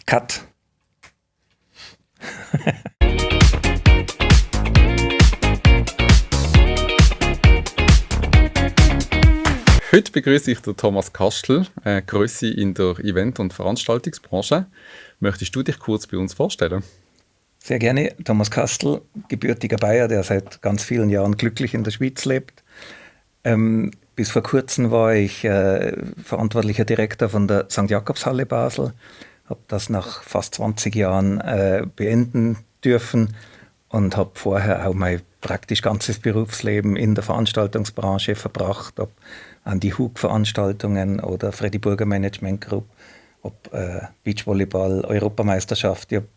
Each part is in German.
Cut. Heute begrüße ich den Thomas Kastl, Grösse in der Event- und Veranstaltungsbranche. Möchtest du dich kurz bei uns vorstellen? Sehr gerne. Thomas Kastl, gebürtiger Bayer, der seit ganz vielen Jahren glücklich in der Schweiz lebt. Bis vor kurzem war ich verantwortlicher Direktor von der St. Jakobshalle Basel. Habe das nach fast 20 Jahren beenden dürfen und habe vorher auch mein praktisch ganzes Berufsleben in der Veranstaltungsbranche verbracht, ob an die Hug-Veranstaltungen oder Freddy Burger Management Group, ob Beachvolleyball, Europameisterschaft. Ich habe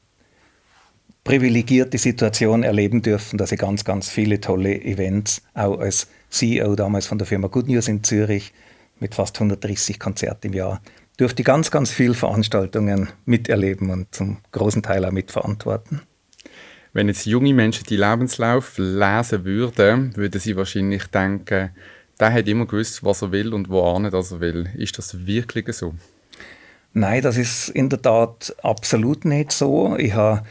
privilegierte Situation erleben dürfen, dass ich ganz, ganz viele tolle Events, auch als CEO damals von der Firma Good News in Zürich mit fast 130 Konzerten im Jahr, durfte ich ganz, ganz viele Veranstaltungen miterleben und zum großen Teil auch mitverantworten. Wenn jetzt junge Menschen die Lebenslauf lesen würden, würden sie wahrscheinlich denken, der hat immer gewusst, was er will und wohin er will. Ist das wirklich so? Nein, das ist in der Tat absolut nicht so. Ich habe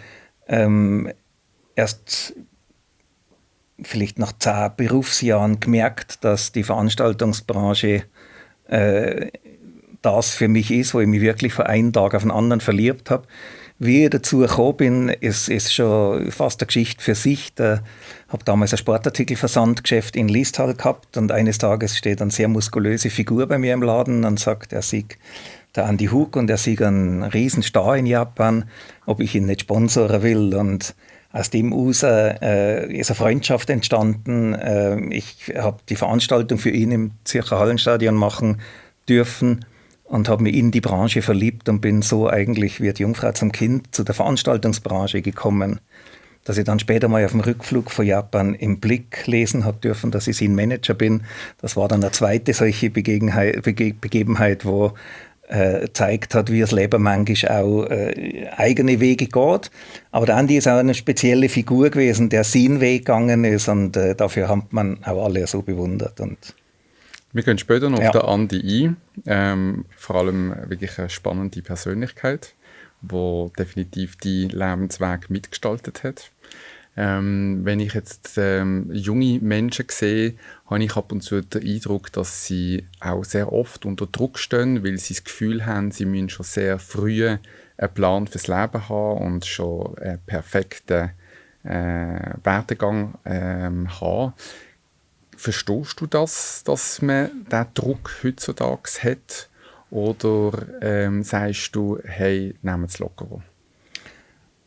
erst vielleicht nach 10 Berufsjahren gemerkt, dass die Veranstaltungsbranche das für mich ist, wo ich mich wirklich von einem Tag auf den anderen verliebt habe. Wie ich dazu gekommen bin, ist schon fast eine Geschichte für sich. Ich habe damals ein Sportartikelversandgeschäft in Liestal gehabt und eines Tages steht eine sehr muskulöse Figur bei mir im Laden und sagt, er sei der Andy Hug und er sei ein Riesenstar in Japan, ob ich ihn nicht sponsoren will. Und aus dem aus ist eine Freundschaft entstanden. Ich habe die Veranstaltung für ihn im Zürcher Hallenstadion machen dürfen und habe mich in die Branche verliebt und bin so eigentlich wie die Jungfrau zum Kind zu der Veranstaltungsbranche gekommen. Dass ich dann später mal auf dem Rückflug von Japan im Blick lesen habe dürfen, dass ich sein Manager bin. Das war dann eine zweite solche Begebenheit, wo zeigt hat, wie das Leben manchmal auch eigene Wege geht. Aber der Andi ist auch eine spezielle Figur gewesen, der seinen Weg gegangen ist und dafür hat man auch alle so bewundert. Und wir gehen später noch auf den Andi ein. Vor allem wirklich eine spannende Persönlichkeit, die definitiv die Lebensweg mitgestaltet hat. Wenn ich jetzt junge Menschen sehe, habe ich ab und zu den Eindruck, dass sie auch sehr oft unter Druck stehen, weil sie das Gefühl haben, sie müssen schon sehr früh einen Plan fürs Leben haben und schon einen perfekten Werdegang haben. Verstehst du das, dass man diesen Druck heutzutage hat? Oder sagst du, hey, nehmen es lockerer?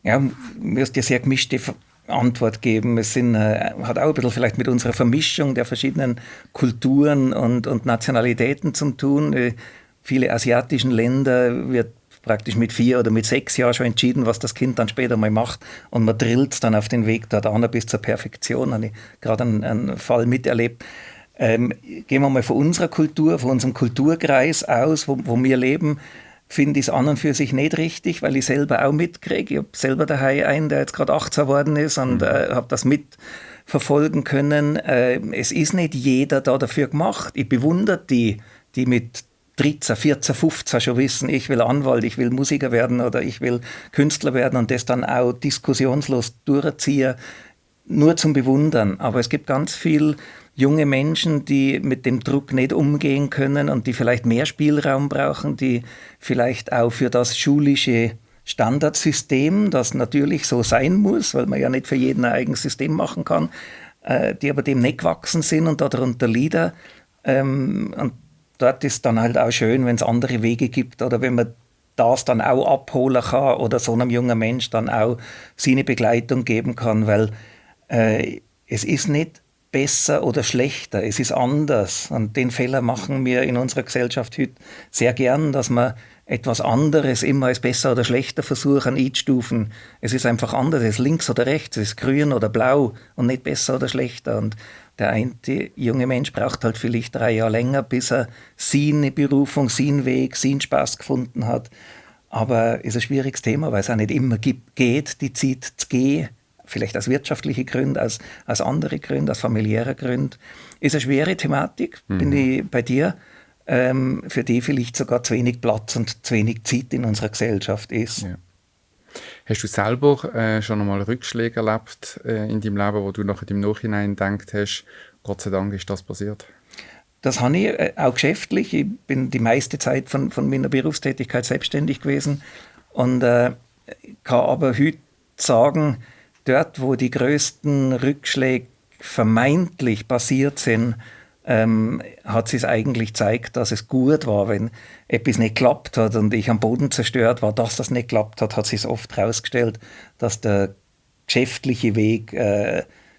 Ja, mir ist eine sehr gemischte Antwort geben. Es hat auch ein bisschen vielleicht mit unserer Vermischung der verschiedenen Kulturen und Nationalitäten zu tun. Viele asiatischen Länder wird praktisch mit 4 oder mit 6 Jahren schon entschieden, was das Kind dann später mal macht. Und man drillt es dann auf den Weg dort an bis zur Perfektion. Habe ich gerade einen Fall miterlebt. Gehen wir mal von unserer Kultur, von unserem Kulturkreis aus, wo wir leben, finde ich es an und für sich nicht richtig, weil ich selber auch mitkriege. Ich habe selber daheim einen, der jetzt gerade 18 geworden ist und habe das mitverfolgen können. Es ist nicht jeder da dafür gemacht. Ich bewundere die mit 13, 14, 15 schon wissen, ich will Anwalt, ich will Musiker werden oder ich will Künstler werden und das dann auch diskussionslos durchziehen, nur zum Bewundern. Aber es gibt ganz viele junge Menschen, die mit dem Druck nicht umgehen können und die vielleicht mehr Spielraum brauchen, die vielleicht auch für das schulische Standardsystem, das natürlich so sein muss, weil man ja nicht für jeden ein eigenes System machen kann, die aber dem nicht gewachsen sind und darunter leiden. Und dort ist dann halt auch schön, wenn es andere Wege gibt oder wenn man das dann auch abholen kann oder so einem jungen Mensch dann auch seine Begleitung geben kann, weil es ist nicht besser oder schlechter, es ist anders. Und den Fehler machen wir in unserer Gesellschaft heute sehr gern, dass wir etwas anderes immer als besser oder schlechter versuchen einzustufen. Es ist einfach anders, es ist links oder rechts, es ist grün oder blau und nicht besser oder schlechter. Und der eine junge Mensch braucht halt vielleicht 3 Jahre länger, bis er seine Berufung, seinen Weg, seinen Spaß gefunden hat. Aber es ist ein schwieriges Thema, weil es auch nicht immer geht, die Zeit zu gehen. Vielleicht aus wirtschaftlichen Gründen, aus anderen Gründen, aus familiären Gründen. Ist eine schwere Thematik, bin ich bei dir. für die vielleicht sogar zu wenig Platz und zu wenig Zeit in unserer Gesellschaft ist. Ja. Hast du selber schon einmal Rückschläge erlebt in deinem Leben, wo du nachher im Nachhinein gedacht hast, Gott sei Dank ist das passiert? Das habe ich auch geschäftlich. Ich bin die meiste Zeit von meiner Berufstätigkeit selbstständig gewesen und kann aber heute sagen, dort, wo die größten Rückschläge vermeintlich passiert sind, hat sich eigentlich gezeigt, dass es gut war, wenn etwas nicht geklappt hat und ich am Boden zerstört war, dass das nicht geklappt hat, hat sich oft herausgestellt, dass der geschäftliche Weg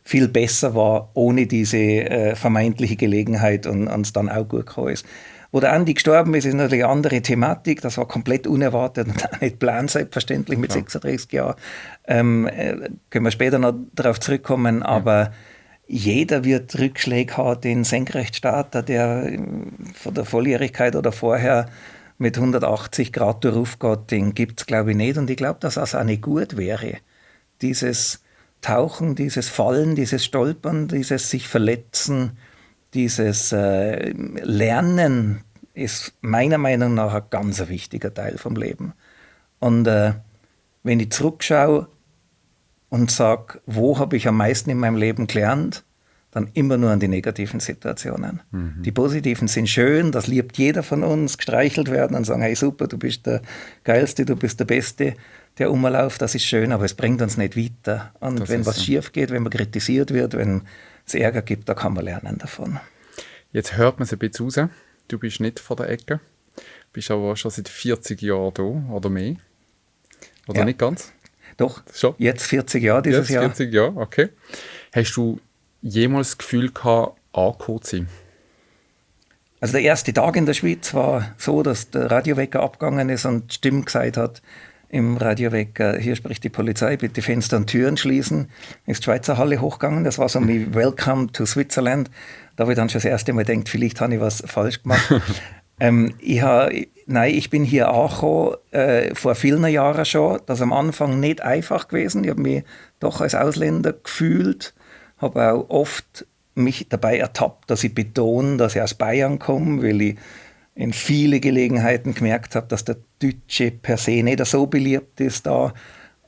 viel besser war, ohne diese vermeintliche Gelegenheit und es dann auch gut gekommen ist. Wo der Andi gestorben ist, ist natürlich eine andere Thematik. Das war komplett unerwartet und auch nicht geplant, selbstverständlich mit 36 Jahren. Können wir später noch darauf zurückkommen, aber jeder wird Rückschläge haben, den Senkrechtstarter, der von der Volljährigkeit oder vorher mit 180 Grad durchgeht, den gibt es, glaube ich, nicht. Und ich glaube, dass das auch nicht gut wäre. Dieses Tauchen, dieses Fallen, dieses Stolpern, dieses sich verletzen, dieses Lernen ist meiner Meinung nach ein ganz wichtiger Teil vom Leben. Und wenn ich zurückschaue und sage, wo habe ich am meisten in meinem Leben gelernt, dann immer nur an die negativen Situationen. Die positiven sind schön, das liebt jeder von uns, gestreichelt werden und sagen, hey super, du bist der Geilste, du bist der Beste, der Umlauf, das ist schön, aber es bringt uns nicht weiter. Und das wenn was schief geht, wenn man kritisiert wird, wenn es Ärger gibt, da kann man lernen davon. Jetzt hört man es ein bisschen raus. Du bist nicht von der Ecke, bist aber schon seit 40 Jahren da oder mehr. Oder nicht ganz? Doch, schon? Jetzt 40 Jahre dieses Jahr. 40 Jahre, okay. Hast du jemals das Gefühl gehabt, angekommen zu sein? Also der erste Tag in der Schweiz war so, dass der Radiowecker abgegangen ist und die Stimme gesagt hat, im Radiowecker, hier spricht die Polizei, bitte Fenster und Türen schließen. Ist die Schweizer Halle hochgegangen, das war so wie Welcome to Switzerland. Da habe ich dann schon das erste Mal gedacht, vielleicht habe ich was falsch gemacht. Ich bin hier angekommen, vor vielen Jahren schon. Das ist am Anfang nicht einfach gewesen. Ich habe mich doch als Ausländer gefühlt, habe auch oft mich dabei ertappt, dass ich betone, dass ich aus Bayern komme, weil ich in viele Gelegenheiten gemerkt habe, dass der Deutsche per se nicht so beliebt ist da.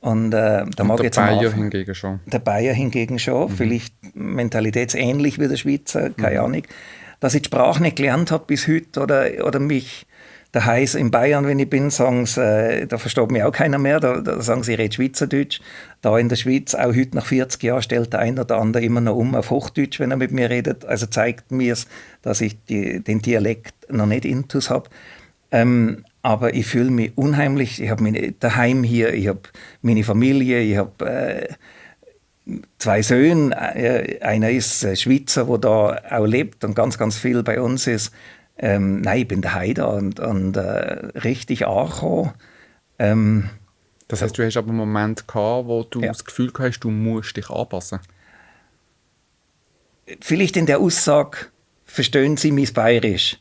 Und da mag der Bayer hingegen schon. Der Bayer hingegen schon, vielleicht mentalitätsähnlich wie der Schweizer, keine Ahnung. Dass ich die Sprache nicht gelernt habe bis heute oder mich daheim in Bayern, wenn ich bin, sagen sie, da versteht mich auch keiner mehr, da sagen sie, ich rede Schweizerdeutsch. Da in der Schweiz, auch heute nach 40 Jahren, stellt der eine oder andere immer noch auf Hochdeutsch, wenn er mit mir redet. Also zeigt mir es, dass ich den Dialekt noch nicht intus habe. Aber ich fühle mich unheimlich, ich habe mich daheim hier, ich habe meine Familie, ich habe 2 Söhne, einer ist Schweizer, der da auch lebt und ganz, ganz viel bei uns ist. Nein, ich bin daheim da und richtig angekommen. Das heisst, du hast aber einen Moment gehabt, wo du das Gefühl hast, du musst dich anpassen? Vielleicht in der Aussage, verstehen Sie mein Bayerisch.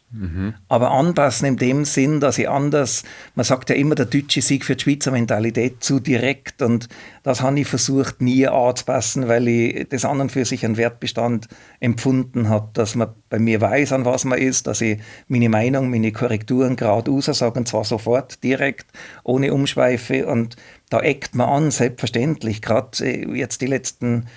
Aber anpassen in dem Sinn, dass ich anders, man sagt ja immer, der Deutsche sei für die Schweizer Mentalität zu direkt und das habe ich versucht nie anzupassen, weil ich das an und für sich einen Wertbestand empfunden habe, dass man bei mir weiß, an was man ist, dass ich meine Meinung, meine Korrekturen geradeaus sage und zwar sofort, direkt, ohne Umschweife und da eckt man an, selbstverständlich, gerade jetzt die letzten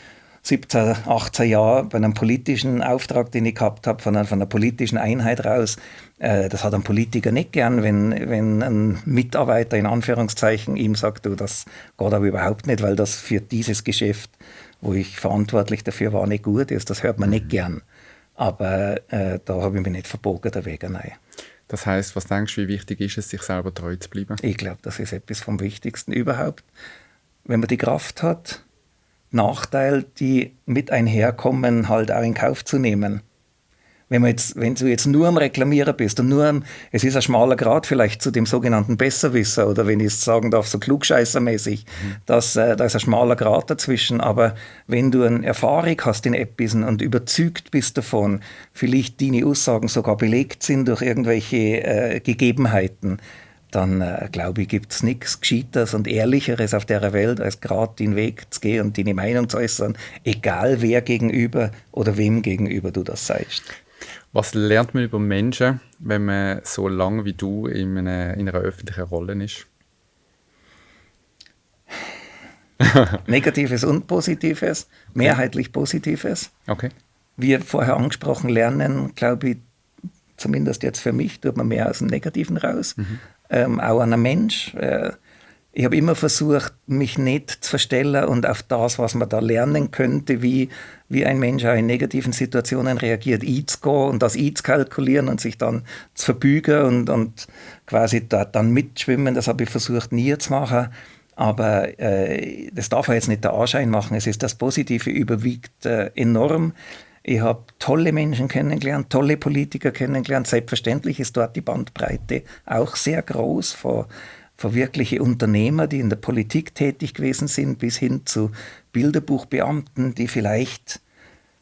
17, 18 Jahre bei einem politischen Auftrag, den ich gehabt habe, von einer politischen Einheit raus. Das hat ein Politiker nicht gern, wenn ein Mitarbeiter in Anführungszeichen ihm sagt, du, das geht aber überhaupt nicht, weil das für dieses Geschäft, wo ich verantwortlich dafür war, nicht gut ist. Das hört man nicht gern. Aber da habe ich mich nicht verbogen, der Weg, nein. Das heisst, was denkst du, wie wichtig ist es, sich selber treu zu bleiben? Ich glaube, das ist etwas vom Wichtigsten überhaupt. Wenn man die Kraft hat, Nachteile, die mit einherkommen, halt auch in Kauf zu nehmen. Wenn du jetzt nur am Reklamieren bist und es ist ein schmaler Grat vielleicht zu dem sogenannten Besserwisser oder wenn ich es sagen darf, so klugscheißermäßig, da ist ein schmaler Grat dazwischen, aber wenn du eine Erfahrung hast in etwas und überzeugt bist davon, vielleicht deine Aussagen sogar belegt sind durch irgendwelche Gegebenheiten, dann glaube ich, gibt es nichts Gescheiteres und Ehrlicheres auf der Welt, als gerade den Weg zu gehen und deine Meinung zu äußern, egal wer gegenüber oder wem gegenüber du das sagst. Was lernt man über Menschen, wenn man so lange wie du in einer öffentlichen Rolle ist? Negatives und Positives, mehrheitlich Positives. Okay. Wie vorher angesprochen, lernen, glaube ich, zumindest jetzt für mich, tut man mehr aus dem Negativen raus. Auch an einem Mensch. Ich habe immer versucht, mich nicht zu verstellen und auf das, was man da lernen könnte, wie ein Mensch auch in negativen Situationen reagiert, einzugehen und das einzukalkulieren und sich dann zu verbeugen und quasi dort dann mitschwimmen. Das habe ich versucht, nie zu machen. Aber das darf jetzt nicht der Anschein machen. Es ist das Positive überwiegt enorm. Ich habe tolle Menschen kennengelernt, tolle Politiker kennengelernt. Selbstverständlich ist dort die Bandbreite auch sehr groß, von wirkliche Unternehmer, die in der Politik tätig gewesen sind, bis hin zu Bilderbuchbeamten, die vielleicht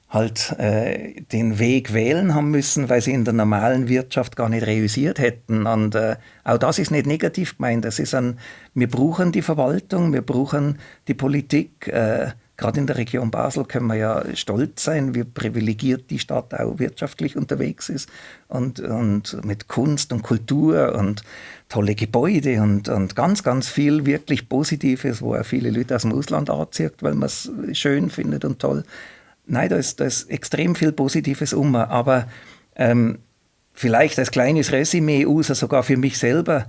halt den Weg wählen haben müssen, weil sie in der normalen Wirtschaft gar nicht reüssiert hätten. Und auch das ist nicht negativ gemeint. Wir brauchen die Verwaltung, wir brauchen die Politik. Gerade in der Region Basel können wir ja stolz sein, wie privilegiert die Stadt auch wirtschaftlich unterwegs ist und mit Kunst und Kultur und tolle Gebäude und ganz, ganz viel wirklich Positives, wo auch viele Leute aus dem Ausland anziehen, weil man es schön findet und toll. Nein, da ist extrem viel Positives aber vielleicht als kleines Resümee aus, sogar für mich selber,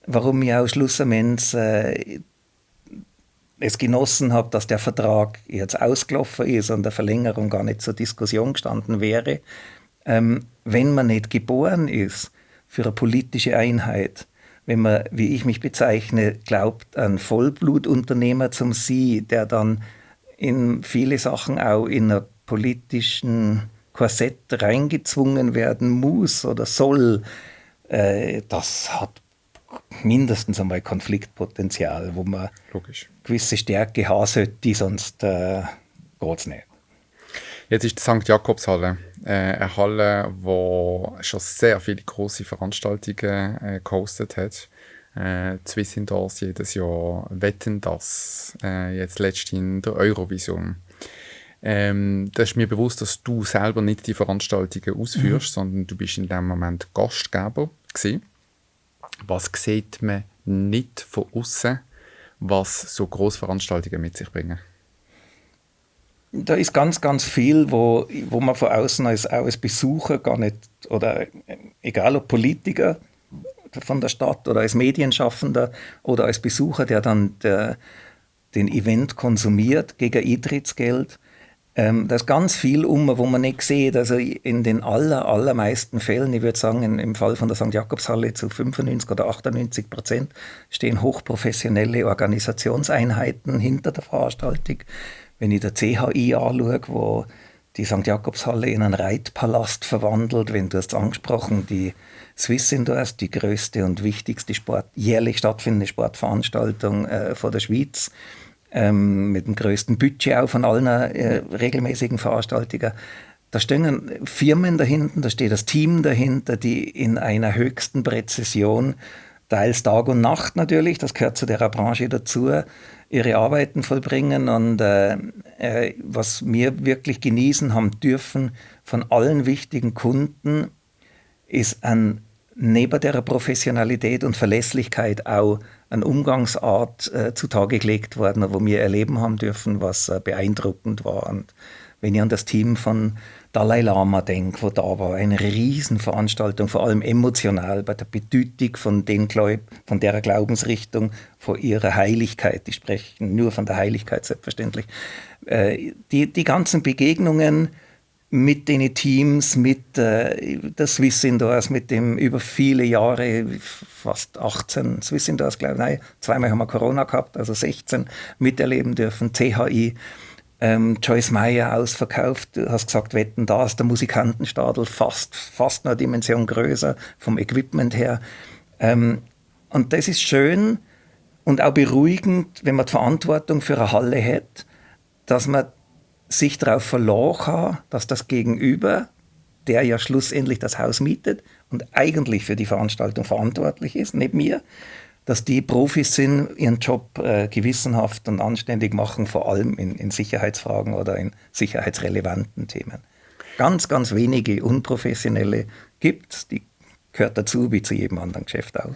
warum ich auch schlussendlich es genossen habe, dass der Vertrag jetzt ausgelaufen ist und der Verlängerung gar nicht zur Diskussion gestanden wäre. Wenn man nicht geboren ist für eine politische Einheit, wenn man, wie ich mich bezeichne, glaubt, ein Vollblutunternehmer zum sein, der dann in viele Sachen auch in einer politischen Korsett reingezwungen werden muss oder soll, das hat mindestens einmal Konfliktpotenzial, wo man gewisse Stärke haben sollte, sonst geht es nicht. Jetzt ist die St. Jakobshalle eine Halle, die schon sehr viele grosse Veranstaltungen gehostet hat. Swiss Indoors jedes Jahr, Wetten, das, jetzt letztens in der Eurovision. Da ist mir bewusst, dass du selber nicht die Veranstaltungen ausführst, sondern du bist in dem Moment Gastgeber gewesen. Was sieht man nicht von außen, was so Grossveranstaltungen mit sich bringen? Da ist ganz, ganz viel, wo man von außen auch als Besucher gar nicht, oder egal ob Politiker von der Stadt oder als Medienschaffender oder als Besucher, der dann den Event konsumiert gegen Eintrittsgeld. Da ist ganz viel wo man nicht sieht. Also in den allermeisten Fällen, ich würde sagen, im Fall von der St. Jakobshalle zu 95 oder 98% stehen hochprofessionelle Organisationseinheiten hinter der Veranstaltung. Wenn ich der CHI anschaue, wo die St. Jakobshalle in einen Reitpalast verwandelt, wenn du hast angesprochen, die Swiss Indoors, die größte und wichtigste jährlich stattfindende Sportveranstaltung von der Schweiz, mit dem größten Budget auch von allen regelmäßigen Veranstaltungen. Da stehen Firmen dahinter, da steht das Team dahinter, die in einer höchsten Präzision, teils Tag und Nacht natürlich, das gehört zu der Branche dazu, ihre Arbeiten vollbringen. Und was wir wirklich genießen haben dürfen von allen wichtigen Kunden, ist neben der Professionalität und Verlässlichkeit auch eine Umgangsart zutage gelegt worden, wo wir erleben haben dürfen, was beeindruckend war. Und wenn ich an das Team von Dalai Lama denke, wo da war, eine Riesenveranstaltung, vor allem emotional, bei der Bedeutung von der Glaubensrichtung, von ihrer Heiligkeit, die sprechen nur von der Heiligkeit selbstverständlich. Die ganzen Begegnungen mit den Teams, mit der Swiss Indoors, mit dem über viele Jahre, fast 18 Swiss Indoors, glaube ich, nein, zweimal haben wir Corona gehabt, also 16 miterleben dürfen, CHI, Joyce Meyer ausverkauft, du hast gesagt, Wetten, das, der Musikantenstadel fast eine Dimension größer vom Equipment her. Und das ist schön und auch beruhigend, wenn man die Verantwortung für eine Halle hat, dass man sich darauf verlassen kann, dass das Gegenüber, der ja schlussendlich das Haus mietet und eigentlich für die Veranstaltung verantwortlich ist, nicht mir, dass die Profis sind, ihren Job gewissenhaft und anständig machen, vor allem in Sicherheitsfragen oder in sicherheitsrelevanten Themen. ganz, ganz wenige Unprofessionelle gibt. Die gehört dazu, wie zu jedem anderen Geschäft auch.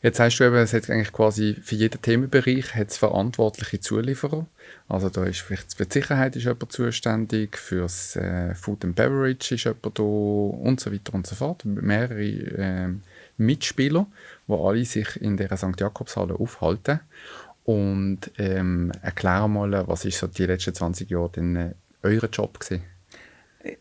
Jetzt sagst du eben, es hat eigentlich quasi für jeden Themenbereich hat's verantwortliche Zulieferer. Also da ist vielleicht für die Sicherheit ist jemand zuständig, fürs Food and Beverage ist jemand da und so weiter und so fort. Mehrere Mitspieler, die alle sich in der St. Jakobshalle aufhalten. Und erklär mal, was ist so die letzten 20 Jahre denn euer Job gewesen?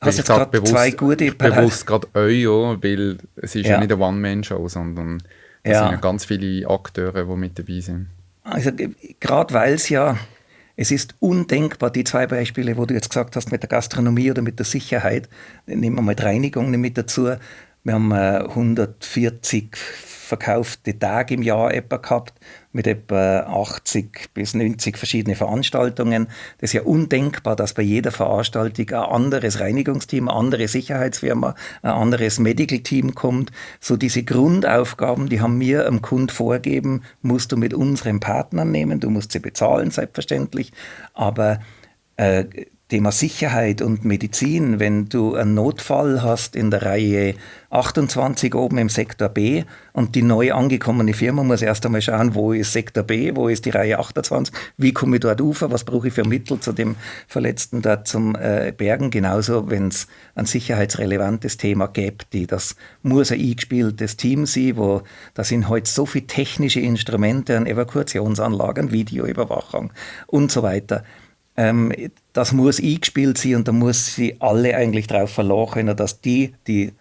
Hast du gerade zwei gute bewusst gerade euer, weil es ist ja nicht eine One-Man-Show, sondern es sind ja ganz viele Akteure, die mit dabei sind. Also gerade weil es ist undenkbar, die zwei Beispiele, wo du jetzt gesagt hast, mit der Gastronomie oder mit der Sicherheit, nehmen wir mal die Reinigung mit dazu. Wir haben 140 verkaufte Tage im Jahr etwa gehabt, mit etwa 80 bis 90 verschiedene Veranstaltungen. Das ist ja undenkbar, dass bei jeder Veranstaltung ein anderes Reinigungsteam, eine andere Sicherheitsfirma, ein anderes Medical-Team kommt. So diese Grundaufgaben, die haben wir am Kunden vorgegeben, musst du mit unseren Partnern nehmen, du musst sie bezahlen, selbstverständlich, aber Thema Sicherheit und Medizin, wenn du einen Notfall hast in der Reihe 28 oben im Sektor B und die neu angekommene Firma muss erst einmal schauen, wo ist Sektor B, wo ist die Reihe 28, wie komme ich dort rauf, was brauche ich für Mittel zu dem Verletzten dort zum Bergen. Genauso, wenn es ein sicherheitsrelevantes Thema gibt, das muss ein eingespieltes Team sein, da sind heute so viele technische Instrumente, an Evakuationsanlagen, Videoüberwachung und so weiter. Das muss eingespielt sein und da muss sie alle eigentlich darauf verlassen können, dass die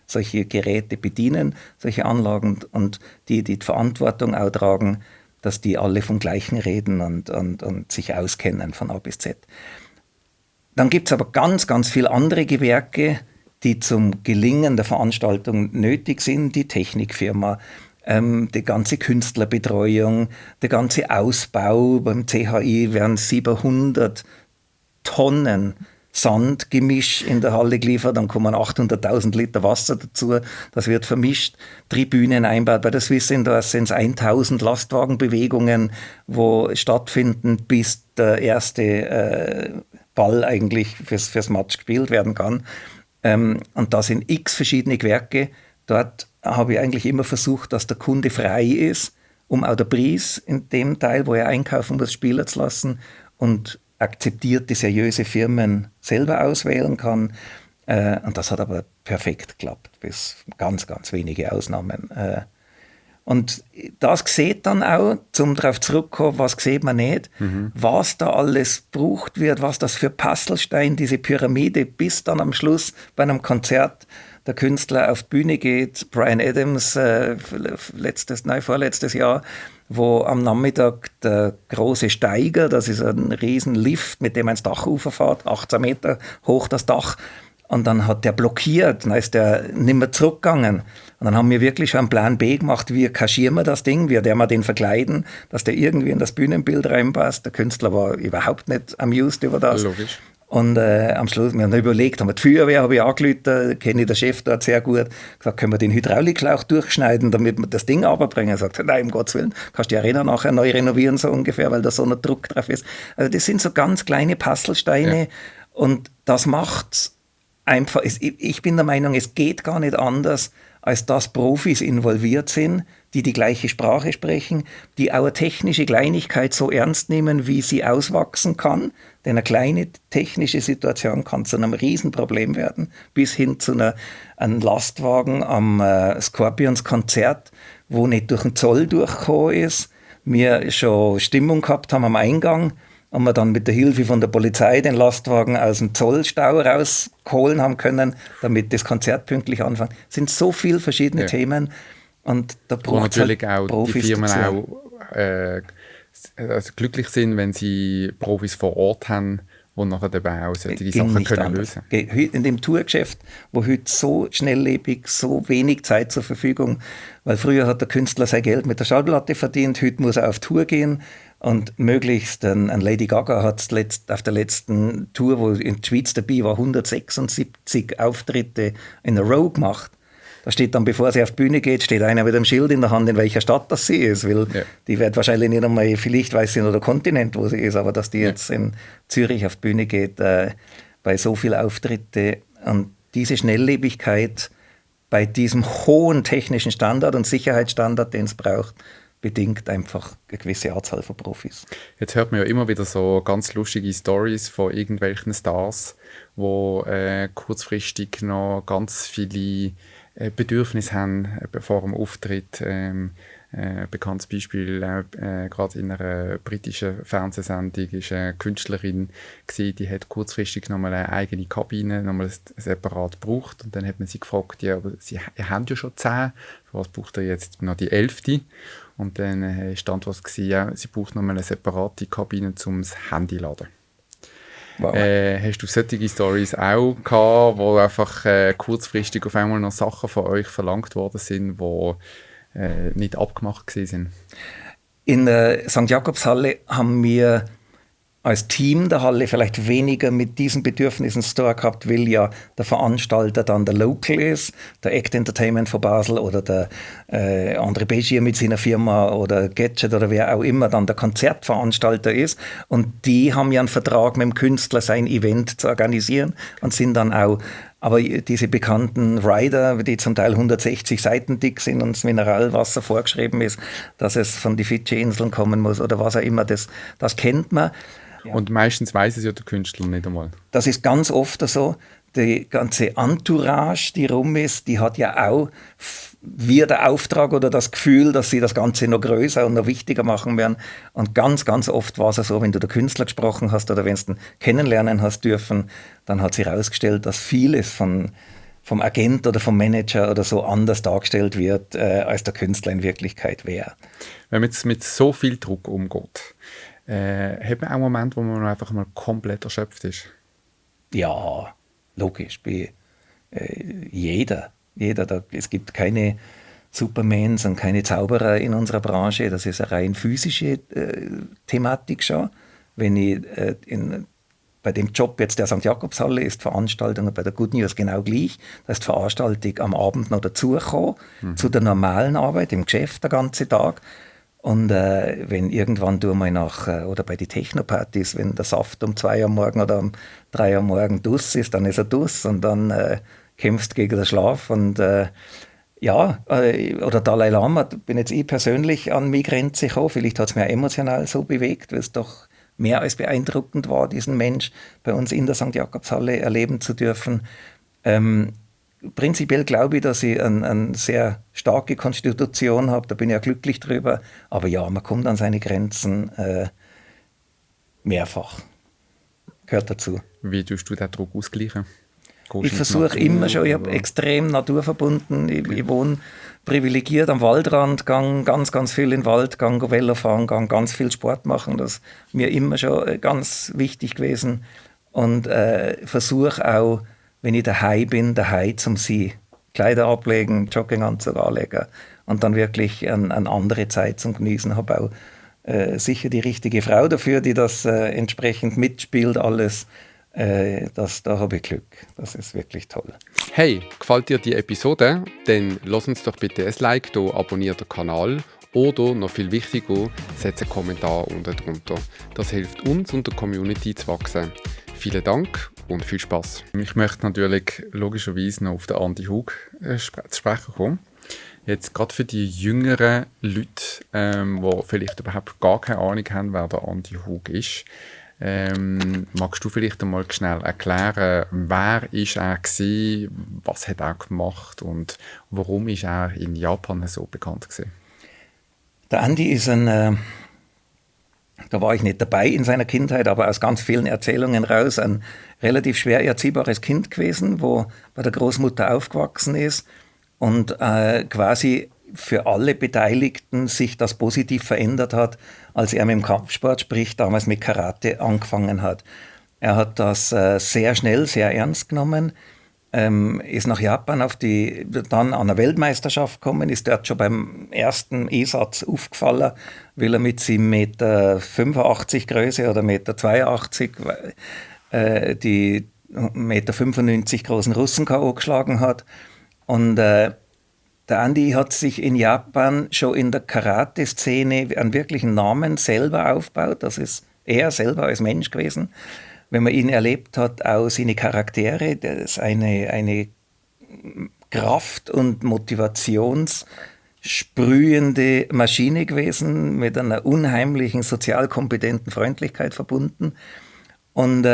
solche Geräte bedienen, solche Anlagen und die Verantwortung auch tragen, dass die alle vom Gleichen reden und sich auskennen von A bis Z. Dann gibt es aber ganz, ganz viele andere Gewerke, die zum Gelingen der Veranstaltung nötig sind, die Technikfirma, die ganze Künstlerbetreuung, der ganze Ausbau. Beim CHI werden 700 Tonnen Sandgemisch in der Halle geliefert, dann kommen 800.000 Liter Wasser dazu, das wird vermischt, Tribünen einbaut. Bei der Swiss Indoor sind es 1000 Lastwagenbewegungen, wo stattfinden, bis der erste Ball eigentlich fürs Match gespielt werden kann. Und da sind x verschiedene Gewerke. Dort habe ich eigentlich immer versucht, dass der Kunde frei ist, um auch den Preis in dem Teil, wo er einkaufen muss, spielen zu lassen und akzeptierte, seriöse Firmen selber auswählen kann. Und das hat aber perfekt geklappt, bis ganz, ganz wenige Ausnahmen. Und das sieht dann auch, um darauf zurückzukommen, was sieht man nicht, was da alles gebraucht wird, was das für Puzzlestein, diese Pyramide, bis dann am Schluss bei einem Konzert der Künstler auf die Bühne geht. Bryan Adams, vorletztes Jahr, wo am Nachmittag der große Steiger, das ist ein riesen Lift, mit dem man ins Dach rauffährt, 18 Meter hoch das Dach, und dann hat der blockiert, dann ist der nicht mehr zurückgegangen. Und dann haben wir wirklich schon einen Plan B gemacht, wie kaschieren wir das Ding, wie werden wir den verkleiden, dass der irgendwie in das Bühnenbild reinpasst. Der Künstler war überhaupt nicht amused über das. Logisch. Und am Schluss, wir haben überlegt, haben wir die Feuerwehr, habe ich angerufen, kenne ich den Chef dort sehr gut, gesagt, können wir den Hydraulikschlauch durchschneiden, damit wir das Ding runterbringen. Er sagt, nein, um Gottes Willen, kannst die Arena nachher neu renovieren, so ungefähr, weil da so ein Druck drauf ist. Also das sind so ganz kleine Puzzlesteine, und das macht's einfach. Ich bin der Meinung, es geht gar nicht anders, als dass Profis involviert sind, die gleiche Sprache sprechen, die auch eine technische Kleinigkeit so ernst nehmen, wie sie auswachsen kann. Denn eine kleine technische Situation kann zu einem Riesenproblem werden, bis hin zu einem Lastwagen am Scorpions-Konzert, wo nicht durch den Zoll durchgekommen ist. Wir schon Stimmung gehabt haben am Eingang und wir dann mit der Hilfe von der Polizei den Lastwagen aus dem Zollstau rausholen haben können, damit das Konzert pünktlich anfängt. Es sind so viele verschiedene Themen. Und da braucht es natürlich halt auch Profis die Firmen dazu. Also glücklich sind, wenn sie Profis vor Ort haben, die nachher eben auch solche Sachen können lösen. In dem Tourgeschäft, wo heute so schnelllebig, so wenig Zeit zur Verfügung, weil früher hat der Künstler sein Geld mit der Schallplatte verdient, heute muss er auf Tour gehen und möglichst, ein Lady Gaga hat auf der letzten Tour, wo in der Schweiz dabei war, 176 Auftritte in a row gemacht. Da steht dann, bevor sie auf die Bühne geht, steht einer mit einem Schild in der Hand, in welcher Stadt das sie ist. Weil die wird wahrscheinlich nicht einmal, vielleicht weiß sie nur der Kontinent, wo sie ist, aber dass die jetzt in Zürich auf die Bühne geht, bei so vielen Auftritten. Und diese Schnelllebigkeit bei diesem hohen technischen Standard und Sicherheitsstandard, den es braucht, bedingt einfach eine gewisse Anzahl von Profis. Jetzt hört man ja immer wieder so ganz lustige Stories von irgendwelchen Stars, wo kurzfristig noch ganz viele Bedürfnisse haben vor dem Auftritt. Bekanntes Beispiel, gerade in einer britischen Fernsehsendung ist eine Künstlerin gewesen, die hat kurzfristig nochmal eine eigene Kabine, nochmal separat gebraucht. Und dann hat man sie gefragt, ja, aber Sie haben ja schon 10, für was braucht ihr jetzt noch die 11? Und dann stand was gewesen, ja, sie braucht nochmal eine separate Kabine zum Handy laden. Wow. Hast du solche Stories auch gehabt, wo einfach kurzfristig auf einmal noch Sachen von euch verlangt worden sind, die nicht abgemacht waren? In der St. Jakobshalle haben wir als Team der Halle vielleicht weniger mit diesen Bedürfnissen zu tun gehabt, weil ja der Veranstalter dann der Local ist, der Act Entertainment von Basel oder der André Begier mit seiner Firma oder Gadget oder wer auch immer dann der Konzertveranstalter ist. Und die haben ja einen Vertrag mit dem Künstler, sein Event zu organisieren und sind dann auch. Aber diese bekannten Rider, die zum Teil 160 Seiten dick sind und das Mineralwasser vorgeschrieben ist, dass es von den Fidschi-Inseln kommen muss oder was auch immer, das kennt man. Ja. Und meistens weiß es ja der Künstler nicht einmal. Das ist ganz oft so. Die ganze Entourage, die rum ist, die hat ja auch wir der Auftrag oder das Gefühl, dass sie das Ganze noch größer und noch wichtiger machen werden. Und ganz, ganz oft war es so, wenn du den Künstler gesprochen hast oder wenn du ihn kennenlernen hast dürfen, dann hat sich herausgestellt, dass vieles vom Agent oder vom Manager oder so anders dargestellt wird, als der Künstler in Wirklichkeit wäre. Wenn man jetzt mit so viel Druck umgeht, hat man auch einen Moment, wo man einfach mal komplett erschöpft ist? Ja, logisch. Bei jeder. Es gibt keine Supermans und keine Zauberer in unserer Branche. Das ist eine rein physische Thematik schon. Wenn ich bei dem Job jetzt der St. Jakobshalle ist die Veranstaltung bei der Good News genau gleich. Da ist die Veranstaltung am Abend noch dazugekommen, zu der normalen Arbeit im Geschäft den ganzen Tag. Und wenn irgendwann du mal oder bei den Techno-Partys, wenn der Saft um 2 Uhr morgen oder um 3 Uhr morgen dus ist, dann ist er dus und dann kämpfst gegen den Schlaf. Und oder Dalai Lama, bin jetzt ich persönlich an meine Grenze gekommen. Vielleicht hat es mich auch emotional so bewegt, weil es doch mehr als beeindruckend war, diesen Mensch bei uns in der St. Jakobshalle erleben zu dürfen. Prinzipiell glaube ich, dass ich eine sehr starke Konstitution habe, da bin ich ja glücklich drüber. Aber ja, man kommt an seine Grenzen mehrfach. Gehört dazu. Wie tust du den Druck ausgleichen? Ich versuche immer schon, ich habe extrem naturverbunden, ich wohne privilegiert am Waldrand, gehe ganz, ganz viel in den Wald, gehe Velo fahren, gehe ganz viel Sport machen, das ist mir immer schon ganz wichtig gewesen. Und versuche auch, wenn ich daheim bin, daheim zum See. Kleider ablegen, Jogginganzug anlegen und dann wirklich eine andere Zeit zum Genießen. Ich habe auch sicher die richtige Frau dafür, die das entsprechend mitspielt, alles. Da habe ich Glück. Das ist wirklich toll. Hey, gefällt dir die Episode? Dann lass uns doch bitte ein Like da, abonniere den Kanal oder, noch viel wichtiger, setze einen Kommentar unten drunter. Das hilft uns und der Community zu wachsen. Vielen Dank und viel Spaß. Ich möchte natürlich logischerweise noch auf den Andi Hug zu sprechen kommen. Jetzt gerade für die jüngeren Leute, die vielleicht überhaupt gar keine Ahnung haben, wer der Andi Hug ist. Magst du vielleicht einmal schnell erklären, wer ist er gewesen, was hat er gemacht und warum ist er in Japan so bekannt gewesen? Der Andi ist da war ich nicht dabei in seiner Kindheit, aber aus ganz vielen Erzählungen raus ein relativ schwer erziehbares Kind gewesen, wo bei der Großmutter aufgewachsen ist und quasi für alle Beteiligten sich das positiv verändert hat, als er mit dem Kampfsport, sprich damals mit Karate, angefangen hat. Er hat das sehr schnell, sehr ernst genommen, ist nach Japan dann an eine Weltmeisterschaft gekommen, ist dort schon beim ersten E-Satz aufgefallen, weil er mit seinem 1,85 Meter Größe oder 1,82 Meter die 1,95 Meter großen Russen K.O. geschlagen hat. Und der Andi hat sich in Japan schon in der Karate-Szene einen wirklichen Namen selber aufgebaut. Das ist er selber als Mensch gewesen. wenn man ihn erlebt hat, auch seine Charaktere, das ist eine Kraft- und motivationssprühende Maschine gewesen, mit einer unheimlichen sozial kompetenten Freundlichkeit verbunden. Und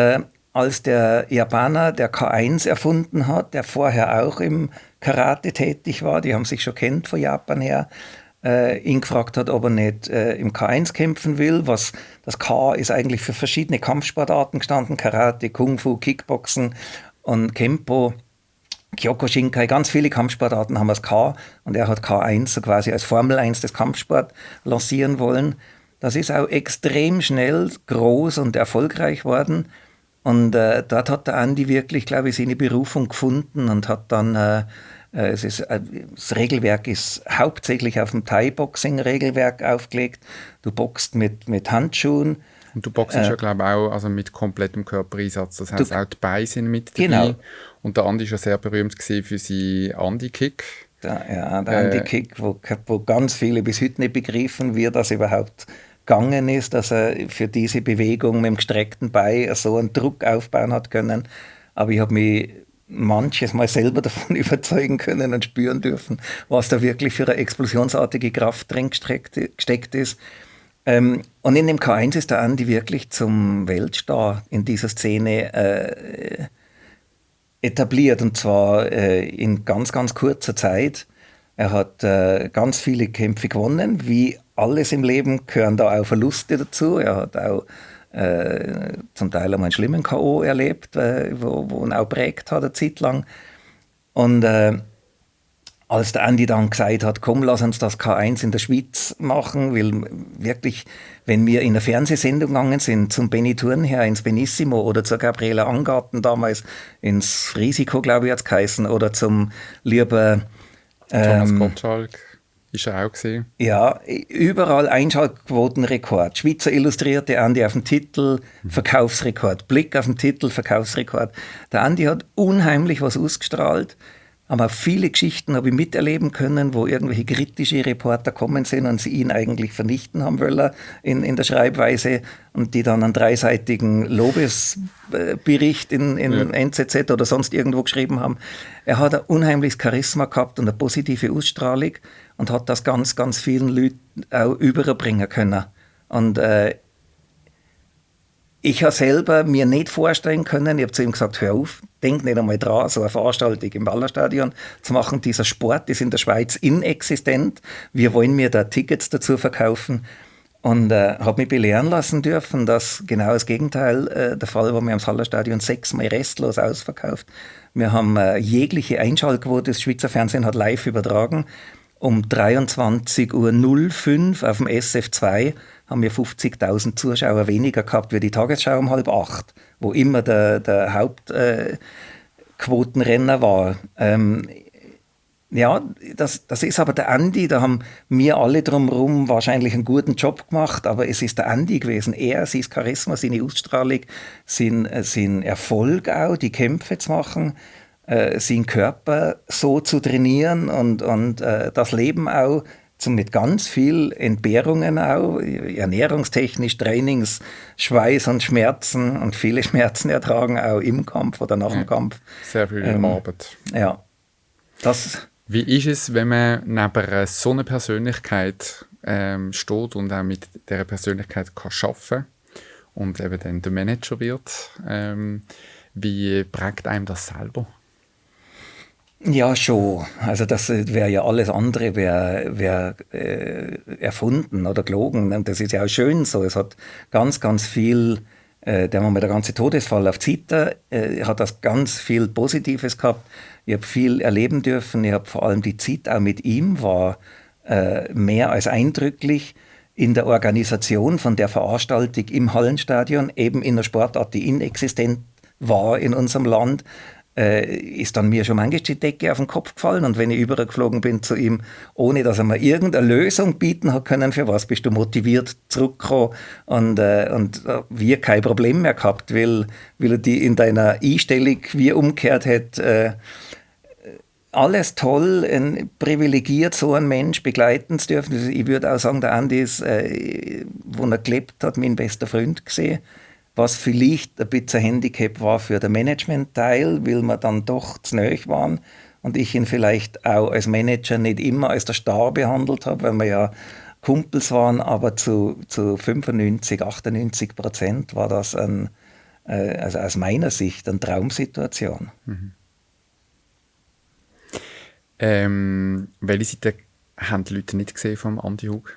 als der Japaner, der K1 erfunden hat, der vorher auch im Karate tätig war, die haben sich schon kennt von Japan her, ihn gefragt hat, ob er nicht im K1 kämpfen will. Das K ist eigentlich für verschiedene Kampfsportarten gestanden, Karate, Kung Fu, Kickboxen und Kempo, Kyokushinkai, ganz viele Kampfsportarten haben das K, und er hat K1 so quasi als Formel 1 des Kampfsport lancieren wollen. Das ist auch extrem schnell groß und erfolgreich worden. Und dort hat der Andi wirklich, glaube ich, seine Berufung gefunden und hat dann, das Regelwerk ist hauptsächlich auf dem Thai-Boxing-Regelwerk aufgelegt. Du boxst mit Handschuhen. Und du boxst ja, glaube ich, auch also mit komplettem Körpereinsatz. Das heisst, auch die Beine sind mit dabei. Genau. Und der Andi war ja sehr berühmt für seinen Andi-Kick. Der Andi-Kick, wo ganz viele bis heute nicht begriffen, wie das überhaupt gegangen ist, dass er für diese Bewegung mit dem gestreckten Bein so einen Druck aufbauen hat können. Aber ich habe mich manches Mal selber davon überzeugen können und spüren dürfen, was da wirklich für eine explosionsartige Kraft drin gesteckt ist. Und in dem K1 ist der Andi wirklich zum Weltstar in dieser Szene etabliert, und zwar in ganz, ganz kurzer Zeit. Er hat ganz viele Kämpfe gewonnen. Wie alles im Leben gehören da auch Verluste dazu. Er hat auch zum Teil einmal einen schlimmen K.O. erlebt, wo ihn auch prägt hat eine Zeit lang. Und als der Andi dann gesagt hat, komm, lass uns das K1 in der Schweiz machen, weil wirklich, wenn wir in eine Fernsehsendung gegangen sind, zum Benny Thurnherr ins Benissimo oder zur Gabriela Angarten damals ins Risiko, glaube ich, hat es geheißen, oder zum lieber Thomas Gottschalk ist er auch gesehen. Ja, überall Einschaltquotenrekord. Schweizer Illustrierte, Andi auf dem Titel, Verkaufsrekord. Blick auf den Titel, Verkaufsrekord. Der Andi hat unheimlich was ausgestrahlt. Aber viele Geschichten habe ich miterleben können, wo irgendwelche kritische Reporter kommen sind und sie ihn eigentlich vernichten haben wollen in der Schreibweise, und die dann einen dreiseitigen Lobesbericht in NZZ oder sonst irgendwo geschrieben haben. Er hat ein unheimliches Charisma gehabt und eine positive Ausstrahlung und hat das ganz, ganz vielen Leuten auch überbringen können. Und ich habe selber mir nicht vorstellen können, ich habe zu ihm gesagt, hör auf, denk nicht einmal dran, so eine Veranstaltung im Wallerstadion zu machen. Dieser Sport ist in der Schweiz inexistent. Wir wollen mir da Tickets dazu verkaufen. Und habe mich belehren lassen dürfen, dass genau das Gegenteil der Fall war. Wir haben das Hallerstadion 6-mal restlos ausverkauft. Wir haben jegliche Einschaltquote, das Schweizer Fernsehen hat live übertragen. Um 23.05 Uhr auf dem SF2 haben wir 50.000 Zuschauer weniger gehabt wie die Tagesschau um 7:30, wo immer der Hauptquotenrenner war. Ja, das ist aber der Andi, da haben wir alle drumherum wahrscheinlich einen guten Job gemacht, aber es ist der Andi gewesen. Er, sein Charisma, seine Ausstrahlung, sein Erfolg auch, die Kämpfe zu machen, seinen Körper so zu trainieren und das Leben auch mit ganz viel Entbehrungen auch, ernährungstechnisch, Trainings, Schweiß und Schmerzen und viele Schmerzen ertragen, auch im Kampf oder nach dem Kampf. Sehr viel Arbeit. Ja. Wie ist es, wenn man neben so einer Persönlichkeit steht und auch mit dieser Persönlichkeit kann arbeiten und eben dann der Manager wird? Wie prägt einem das selber? Ja, schon. Also das wäre ja alles andere, wäre erfunden oder gelogen. Und das ist ja auch schön so. Es hat ganz, ganz viel, der ganze Todesfall auf Zita, hat das ganz viel Positives gehabt. Ich habe viel erleben dürfen. Ich habe vor allem die Zeit auch mit ihm war mehr als eindrücklich in der Organisation von der Veranstaltung im Hallenstadion, eben in einer Sportart, die inexistent war in unserem Land. Ist dann mir schon manchmal die Decke auf den Kopf gefallen, und wenn ich übergeflogen bin zu ihm, ohne dass er mir irgendeine Lösung bieten hat können, für was bist du motiviert zurückgekommen, und wir kein Problem mehr gehabt, weil er die in deiner Einstellung wie umgekehrt hat. Alles toll, privilegiert, so einen Mensch begleiten zu dürfen. Ich würde auch sagen, der Andi ist, wo er gelebt hat, mein bester Freund gesehen. was vielleicht ein bisschen ein Handicap war für den Management-Teil, weil wir dann doch zu nahe waren und ich ihn vielleicht auch als Manager nicht immer als der Star behandelt habe, weil wir ja Kumpels waren, aber zu 95-98% war das also aus meiner Sicht eine Traumsituation. Welche Seite haben die Leute nicht gesehen vom Andi Hug?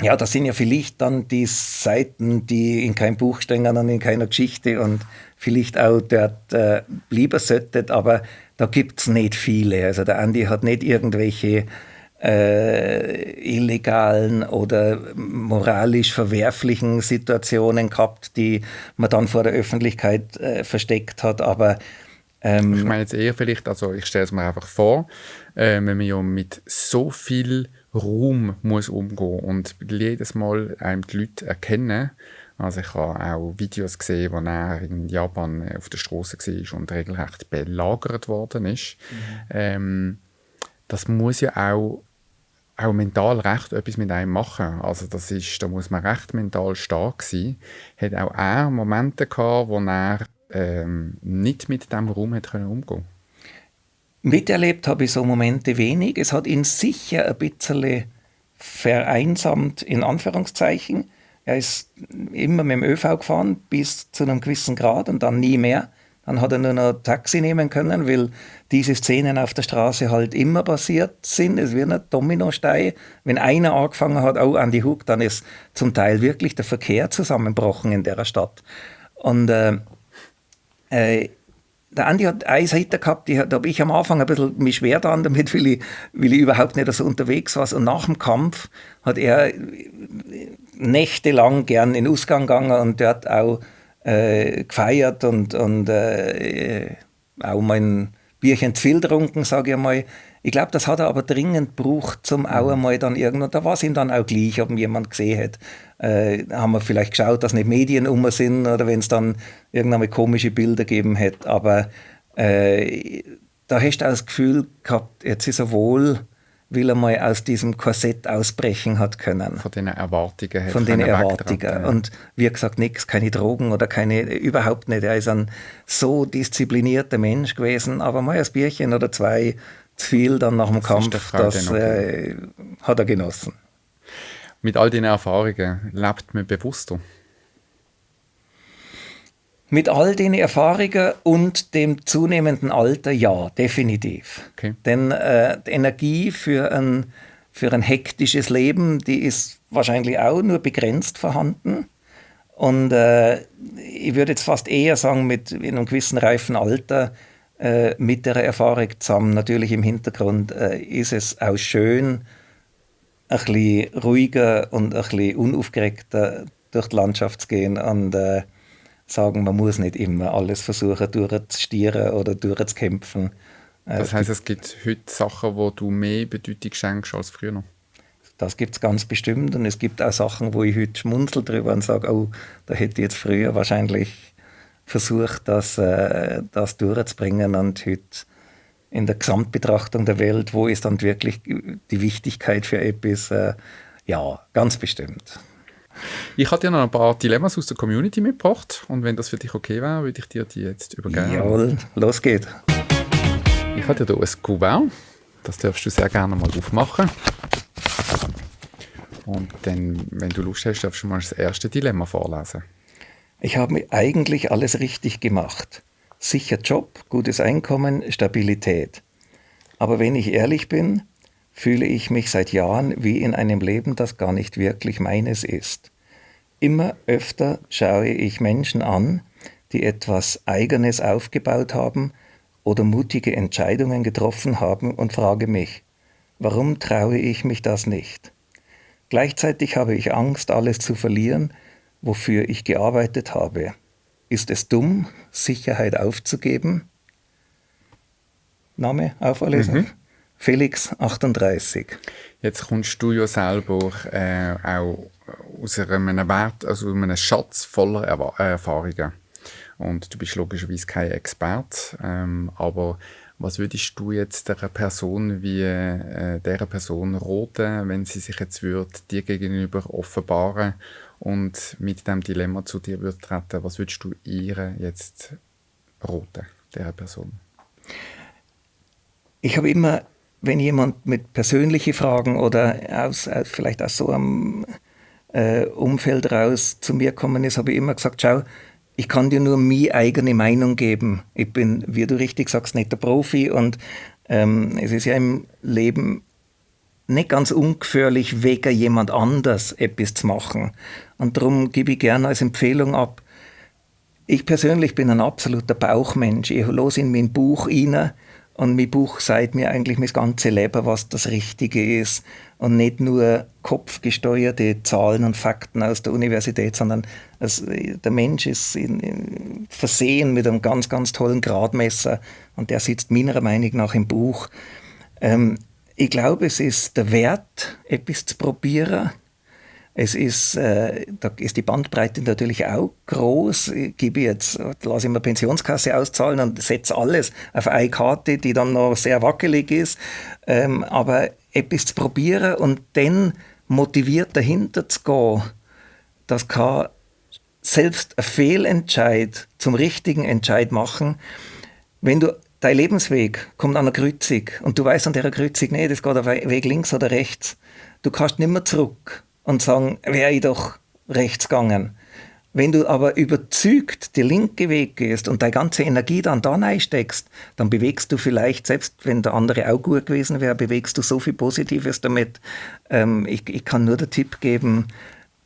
Ja, das sind ja vielleicht dann die Seiten, die in keinem Buch stehen und in keiner Geschichte und vielleicht auch dort bleiben sollten, aber da gibt es nicht viele. Also der Andi hat nicht irgendwelche illegalen oder moralisch verwerflichen Situationen gehabt, die man dann vor der Öffentlichkeit versteckt hat, aber ich meine jetzt eher vielleicht, also ich stelle es mir einfach vor, wenn man ja mit so viel Raum muss umgehen und jedes Mal einem die Leute erkennen. Also ich habe auch Videos gesehen, wo er in Japan auf der Straße war und regelrecht belagert worden ist. Das muss ja auch mental recht etwas mit einem machen. Also da muss man recht mental stark sein. Hat auch er Momente gehabt, wo er nicht mit diesem Raum hat umgehen konnte? Miterlebt habe ich so Momente wenig. Es hat ihn sicher ein bisschen vereinsamt, in Anführungszeichen. Er ist immer mit dem ÖV gefahren, bis zu einem gewissen Grad und dann nie mehr. Dann hat er nur noch Taxi nehmen können, weil diese Szenen auf der Straße halt immer passiert sind. Es wird ein Dominostein. Wenn einer angefangen hat, an die Hug, dann ist zum Teil wirklich der Verkehr zusammengebrochen in der Stadt. Und der Andi hat eine Seite gehabt, da habe ich am Anfang ein bisschen mich schwer dran damit, weil ich überhaupt nicht so unterwegs war. Und nach dem Kampf hat er nächtelang gern in den Ausgang gegangen und dort auch gefeiert und auch mal ein Bierchen zu viel getrunken, sage ich mal. Ich glaube, das hat er aber dringend gebraucht, zum auch einmal dann irgendwo, da war es ihm dann auch gleich, ob ihn jemand gesehen hat. Haben wir vielleicht geschaut, dass nicht Medien sind oder wenn es dann irgendwann komische Bilder gegeben hat. Aber da hast du auch das Gefühl gehabt, jetzt ist er wohl, weil er mal aus diesem Korsett ausbrechen hat können. Von den Erwartungen. Von den Erwartungen. Und wie gesagt, nichts, keine Drogen oder überhaupt nicht. Er ist ein so disziplinierter Mensch gewesen, aber mal ein Bierchen oder zwei zu viel dann nach dem Kampf, das hat er genossen. Mit all den Erfahrungen lebt man bewusster? Mit all den Erfahrungen und dem zunehmenden Alter, ja, definitiv. Okay. Denn die Energie für ein hektisches Leben, die ist wahrscheinlich auch nur begrenzt vorhanden. Und ich würde jetzt fast eher sagen, in einem gewissen reifen Alter, mit der Erfahrung zusammen, natürlich im Hintergrund, ist es auch schön, ein bisschen ruhiger und ein bisschen unaufgeregter durch die Landschaft zu gehen und sagen, man muss nicht immer alles versuchen durchzustieren oder durchzukämpfen. Das heisst, es gibt heute Sachen, wo du mehr Bedeutung schenkst als früher? Das gibt es ganz bestimmt und es gibt auch Sachen, wo ich heute schmunzel drüber und sage, oh, da hätte ich jetzt früher wahrscheinlich versucht, das durchzubringen und heute in der Gesamtbetrachtung der Welt, wo ist dann wirklich die Wichtigkeit für etwas, ja, ganz bestimmt. Ich habe dir noch ein paar Dilemmas aus der Community mitgebracht und wenn das für dich okay wäre, würde ich dir die jetzt übergeben. Jawohl, los geht's. Ich habe dir hier ein Kuvert, das darfst du sehr gerne mal aufmachen. Und dann, wenn du Lust hast, darfst du mal das erste Dilemma vorlesen. Ich habe eigentlich alles richtig gemacht. Sicher Job, gutes Einkommen, Stabilität. Aber wenn ich ehrlich bin, fühle ich mich seit Jahren wie in einem Leben, das gar nicht wirklich meines ist. Immer öfter schaue ich Menschen an, die etwas Eigenes aufgebaut haben oder mutige Entscheidungen getroffen haben und frage mich, warum traue ich mich das nicht? Gleichzeitig habe ich Angst, alles zu verlieren, wofür ich gearbeitet habe. Ist es dumm, Sicherheit aufzugeben? Name auflesen? Felix, 38. Jetzt kommst du ja selber auch aus einem Schatz voller Erfahrungen. Und du bist logischerweise kein Experte. Aber Was würdest du jetzt dieser Person dieser Person raten, wenn sie sich jetzt dir gegenüber offenbaren und mit dem Dilemma zu dir würde treten? Was würdest du ihr jetzt raten, dieser Person? Ich habe immer, wenn jemand mit persönlichen Fragen oder vielleicht aus so einem Umfeld raus zu mir gekommen ist, habe ich immer gesagt, schau, ich kann dir nur meine eigene Meinung geben. Ich bin, wie du richtig sagst, nicht der Profi und es ist ja im Leben nicht ganz ungefährlich, wegen jemand anders etwas zu machen. Und darum gebe ich gerne als Empfehlung ab. Ich persönlich bin ein absoluter Bauchmensch. Ich höre in mein Buch rein und mein Buch sagt mir eigentlich mein ganzes Leben, was das Richtige ist. Und nicht nur kopfgesteuerte Zahlen und Fakten aus der Universität, sondern der Mensch ist versehen mit einem ganz, ganz tollen Gradmesser und der sitzt meiner Meinung nach im Buch. Ich glaube, es ist der Wert, etwas zu probieren. Da ist die Bandbreite natürlich auch groß. Lasse ich mir Pensionskasse auszahlen und setze alles auf eine Karte, die dann noch sehr wackelig ist. Aber etwas zu probieren und dann motiviert dahinter zu gehen, das kann selbst ein Fehlentscheid zum richtigen Entscheid machen. Wenn du dein Lebensweg kommt an einer Kreuzung und du weißt an dieser Kreuzung, nee, das geht auf Weg links oder rechts, du kannst nicht mehr zurück und sagen, wäre ich doch rechts gegangen. Wenn du aber überzeugt den linken Weg gehst und deine ganze Energie dann da reinsteckst, dann bewegst du vielleicht, selbst wenn der andere auch gut gewesen wäre, bewegst du so viel Positives damit. Ich kann nur den Tipp geben,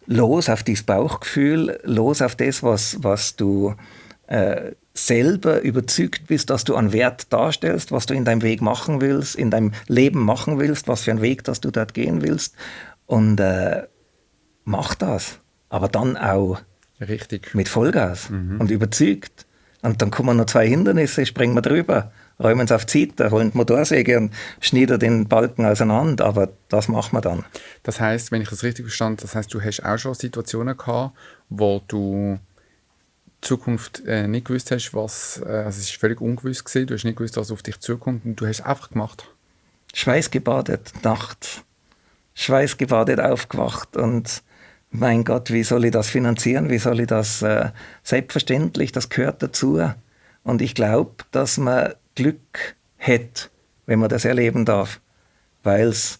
los auf dieses Bauchgefühl, los auf das, was du selber überzeugt bist, dass du an Wert darstellst, was du in deinem Weg machen willst, in deinem Leben machen willst, was für einen Weg, dass du dort gehen willst. Und mach das. Aber dann auch richtig mit Vollgas und überzeugt. Und dann kommen noch 2 Hindernisse, springen wir drüber, räumen es auf die Seite, holen die Motorsäge und schneiden den Balken auseinander. Aber das machen wir dann. Das heisst, wenn ich das richtig verstanden habe, das heisst, du hast auch schon Situationen gehabt, wo du Zukunft nicht gewusst hast, also es war völlig ungewiss gewesen, du hast nicht gewusst, was auf dich zukommt und du hast es einfach gemacht. Schweißgebadet nachts, schweißgebadet aufgewacht und mein Gott, wie soll ich das finanzieren, wie soll ich das, selbstverständlich, das gehört dazu und ich glaube, dass man Glück hat, wenn man das erleben darf, weil es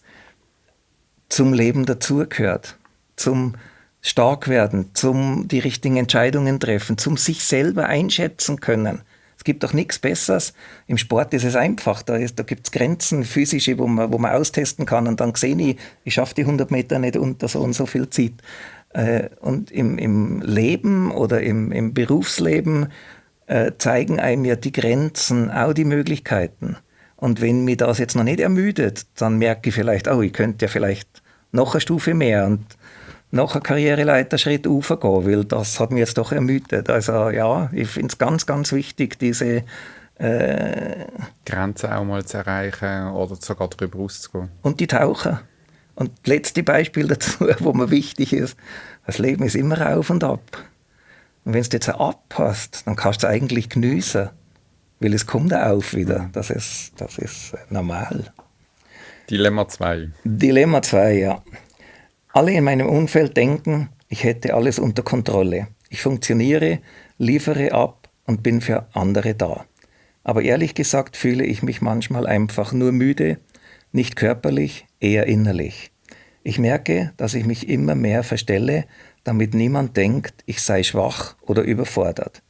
zum Leben dazugehört, zum stark werden, zum die richtigen Entscheidungen treffen, zum sich selber einschätzen können. Es gibt doch nichts Besseres. Im Sport ist es einfach. Da gibt es Grenzen, physische, wo man austesten kann. Und dann sehe ich schaffe die 100 Meter nicht unter so und so viel Zeit. Und im Leben oder im Berufsleben zeigen einem ja die Grenzen, auch die Möglichkeiten. Und wenn mich das jetzt noch nicht ermüdet, dann merke ich vielleicht, ich könnte ja vielleicht noch eine Stufe mehr und noch einen Karriereleiterschritt raufgehen, weil das hat mich jetzt doch ermüdet. Also ja, ich finde es ganz, ganz wichtig, diese Grenzen auch mal zu erreichen oder sogar darüber rauszugehen. Und die tauchen. Und das letzte Beispiel dazu, wo mir wichtig ist, das Leben ist immer auf und ab. Und wenn du jetzt ein Ab hast, dann kannst du es eigentlich geniessen, weil es kommt auf wieder. Das ist normal. Dilemma 2. Dilemma 2, ja. Alle in meinem Umfeld denken, ich hätte alles unter Kontrolle. Ich funktioniere, liefere ab und bin für andere da. Aber ehrlich gesagt fühle ich mich manchmal einfach nur müde, nicht körperlich, eher innerlich. Ich merke, dass ich mich immer mehr verstelle, damit niemand denkt, ich sei schwach oder überfordert.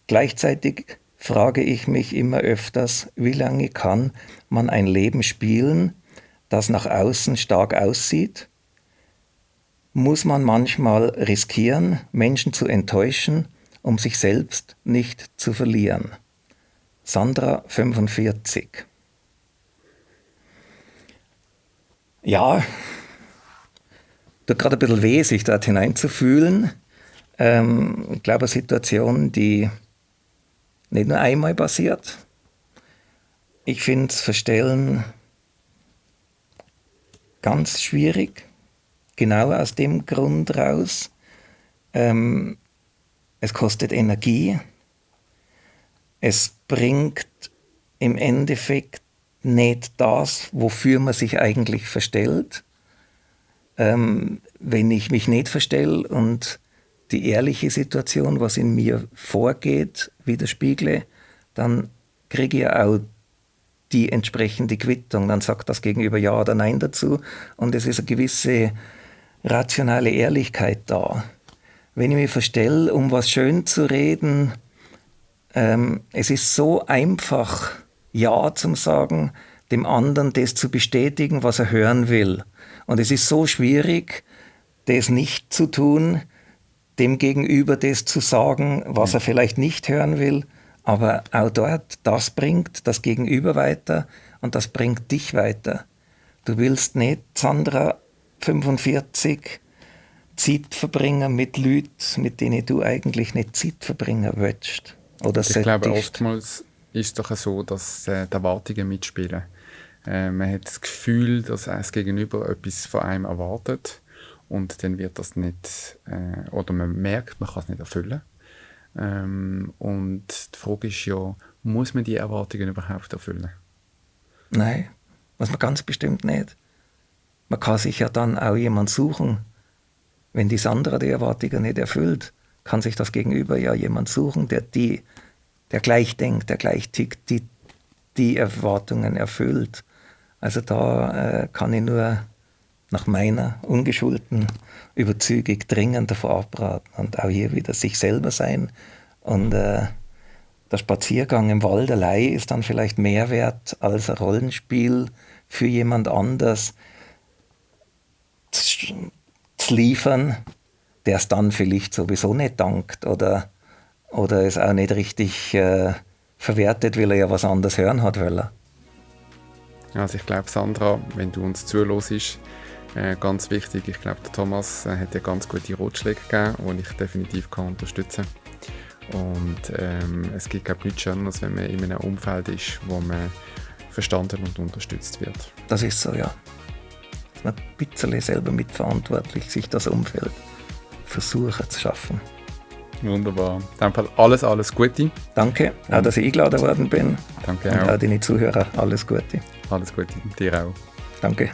Gleichzeitig frage ich mich immer öfters, wie lange kann man ein Leben spielen, das nach außen stark aussieht? Muss man manchmal riskieren, Menschen zu enttäuschen, um sich selbst nicht zu verlieren? Sandra, 45. Ja, tut gerade ein bisschen weh, sich dort hineinzufühlen. Ich glaube, eine Situation, die nicht nur einmal passiert. Ich finde das Verstellen ganz schwierig. Genau aus dem Grund raus. Es kostet Energie. Es bringt im Endeffekt nicht das, wofür man sich eigentlich verstellt. Wenn ich mich nicht verstelle und die ehrliche Situation, was in mir vorgeht, widerspiegle, dann kriege ich auch die entsprechende Quittung. Dann sagt das Gegenüber Ja oder Nein dazu und es ist eine gewisse rationale Ehrlichkeit da. Wenn ich mich verstelle, um was schön zu reden, es ist so einfach, Ja zu sagen, dem anderen das zu bestätigen, was er hören will. Und es ist so schwierig, das nicht zu tun, dem Gegenüber das zu sagen, was er vielleicht nicht hören will. Aber auch dort, das bringt das Gegenüber weiter und das bringt dich weiter. Du willst nicht, Sandra, 45, Zeit verbringen mit Leuten, mit denen du eigentlich nicht Zeit verbringen willst. Oder ich glaube, oftmals ist es doch so, dass die Erwartungen mitspielen. Man hat das Gefühl, dass das Gegenüber etwas von einem erwartet und dann wird das nicht, oder man merkt, man kann es nicht erfüllen. Und die Frage ist ja, muss man die Erwartungen überhaupt erfüllen? Nein, muss man ganz bestimmt nicht. Man kann sich ja dann auch jemanden suchen. Wenn die Sandra die Erwartungen nicht erfüllt, kann sich das Gegenüber ja jemand suchen, der gleich denkt, der gleich tickt, die Erwartungen erfüllt. Also da kann ich nur nach meiner ungeschulten Überzeugung dringend davor abraten. Und auch hier wieder sich selber sein. Und der Spaziergang im Wald allein ist dann vielleicht mehr wert als ein Rollenspiel für jemand anders zu liefern, der es dann vielleicht sowieso nicht dankt oder es auch nicht richtig verwertet, weil er ja was anderes hören hat wollen. Also ich glaube, Sandra, wenn du uns zuhörst, ganz wichtig, ich glaube, der Thomas hat dir ganz gute Ratschläge gegeben, die ich definitiv unterstützen kann. Und es gibt, glaube ich, nichts Schöneres, wenn man in einem Umfeld ist, wo man verstanden und unterstützt wird. Das ist so, ja. Dass man ein bisschen selber mitverantwortlich sich das Umfeld versuchen zu schaffen. Wunderbar. In dem Fall alles Gute. Danke, auch dass ich eingeladen worden bin. Danke und auch. Auch deine Zuhörer, alles Gute. Alles Gute, dir auch. Danke.